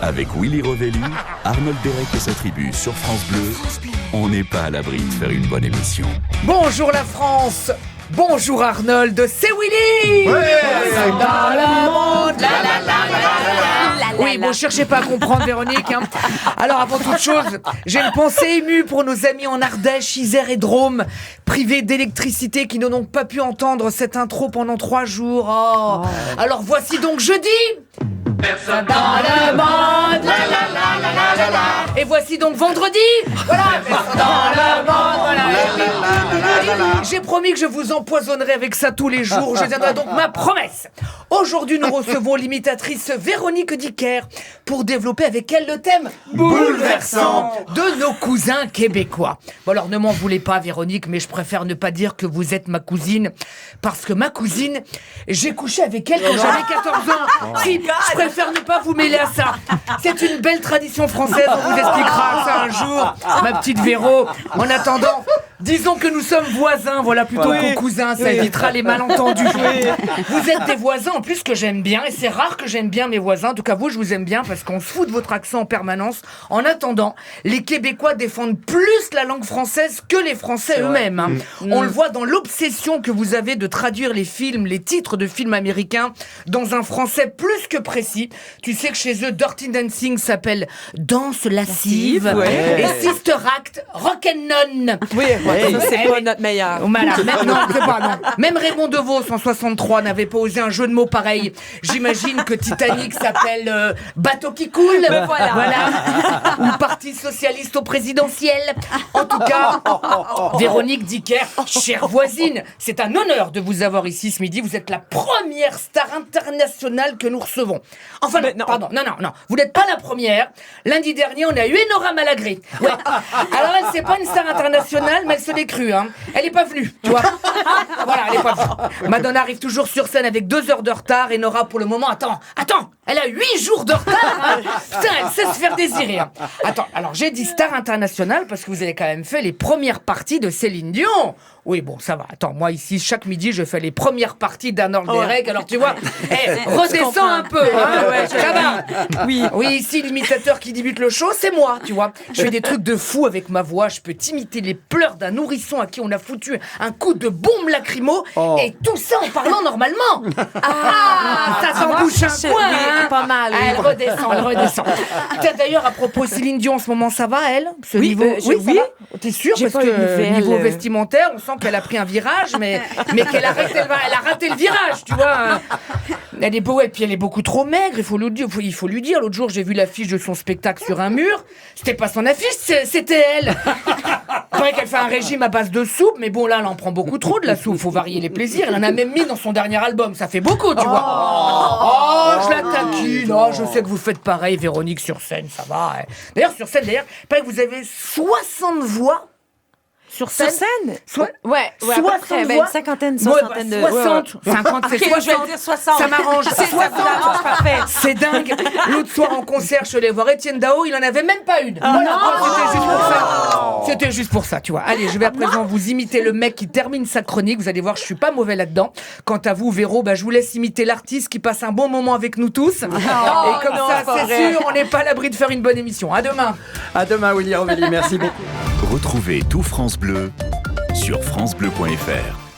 Avec Willy Rovelli, Arnold Derek et sa tribu sur France Bleu, on n'est pas à l'abri de faire une bonne émission. Bonjour la France. Bonjour Arnold, c'est Willy. Dans le monde, Oui, bon, cherchez pas à comprendre Véronique. Alors avant toute chose, j'ai une pensée émue pour nos amis en Ardèche, Isère et Drôme, privés d'électricité, qui n'ont donc pas pu entendre cette intro pendant 3 jours. Oh. Alors voici donc jeudi. Personne dans le monde, Et voici donc vendredi. Voilà, personne dans le monde, J'ai promis que je vous empoisonnerai avec ça tous les jours. Je tiendrai donc ma promesse. Aujourd'hui, nous recevons l'imitatrice Véronique Dicker pour développer avec elle le thème bouleversant de nos cousins québécois. Bon alors, ne m'en voulez pas Véronique, mais je préfère ne pas dire que vous êtes ma cousine, parce que ma cousine, j'ai couché avec elle quand j'avais 14 ans. Si, je préfère ne pas vous mêler à ça. C'est une belle tradition française, on vous expliquera ça un jour, ma petite Véro. En attendant, disons que nous sommes voisins, voilà, plutôt qu'aux cousins, ça évitera les malentendus. Vous êtes des voisins en plus que j'aime bien, et c'est rare que j'aime bien mes voisins. En tout cas, vous, je vous aime bien parce qu'on se fout de votre accent en permanence. En attendant, les Québécois défendent plus la langue française que les Français eux-mêmes. On le voit dans l'obsession que vous avez de traduire les films, les titres de films américains dans un français plus que précis. Tu sais que chez eux, Dirty Dancing s'appelle Danse lascive, et Sister Act, Rock'n'None. C'est pas notre meilleur. Voilà, même Raymond DeVos en 63 n'avait pas osé un jeu de mots pareil. J'imagine que Titanic s'appelle Bateau qui coule. Voilà. Ou Parti socialiste au présidentiel. En tout cas, Véronique Dicker, chère voisine, c'est un honneur de vous avoir ici ce midi. Vous êtes la première star internationale que nous recevons. Enfin, non. Vous n'êtes pas la première. Lundi dernier, on a eu Enora Malagré. Ouais. Alors, elle, c'est pas une star internationale, mais elle se l'est crue. Elle est pas venue, tu vois. Voilà, elle est pas venue. Madonna arrive toujours sur scène avec 2 heures de retard. Enora, pour le moment, attends, elle a 8 jours de retard. Putain, elle sait se faire désirer. Attends, alors j'ai dit star internationale parce que vous avez quand même fait les premières parties de Céline Dion. Oui, bon, ça va. Attends, moi ici, chaque midi, je fais les premières parties d'Arnold Derek. Alors tu vois, redescends un peu. Ça va. Oui, ici, l'imitateur qui débute le show, c'est moi, tu vois. Je fais des trucs de fou avec ma voix. Je peux t'imiter les pleurs d'un nourrisson à qui on a foutu un coup de bombe lacrymo. Et tout ça en parlant normalement. Ça s'embouche un coin. Pas mal. Elle redescend. Peut-être d'ailleurs, à propos Céline Dion, en ce moment, ça va, elle? Niveau... ça va. T'es sûre? J'ai Parce pas que niveau vestimentaire, on sent qu'elle a pris un virage, mais qu'elle a raté le virage, tu vois. Elle est beau, et puis elle est beaucoup trop maigre, il faut lui dire. L'autre jour, j'ai vu l'affiche de son spectacle sur un mur. C'était pas son affiche, c'était elle. C'est vrai qu'elle fait un régime à base de soupe, mais bon, là, elle en prend beaucoup trop de la soupe. Faut varier les plaisirs. Elle en a même mis dans son dernier album. Ça fait beaucoup, tu vois. Je la taquine. Je sais que vous faites pareil, Véronique, sur scène, ça va. D'ailleurs, sur scène, pareil, vous avez 60 voix. Sur scène? Ouais, à peu près, une cinquantaine, soixantaine de... 60, 50, c'est 60. Je vais dire 60. Ça m'arrange. Ça vous arrange, parfait. C'est dingue. L'autre soir en concert, je suis allée voir Étienne Dao, il en avait même pas une. C'était juste pour ça, tu vois. Allez, je vais à présent vous imiter le mec qui termine sa chronique. Vous allez voir, je suis pas mauvais là-dedans. Quant à vous, Véro, je vous laisse imiter l'artiste qui passe un bon moment avec nous tous. Et comme ça, c'est sûr, on n'est pas à l'abri de faire une bonne émission. À demain. À demain, Willy Rovelli. Merci beaucoup. Retrouvez tout France Bleu sur francebleu.fr.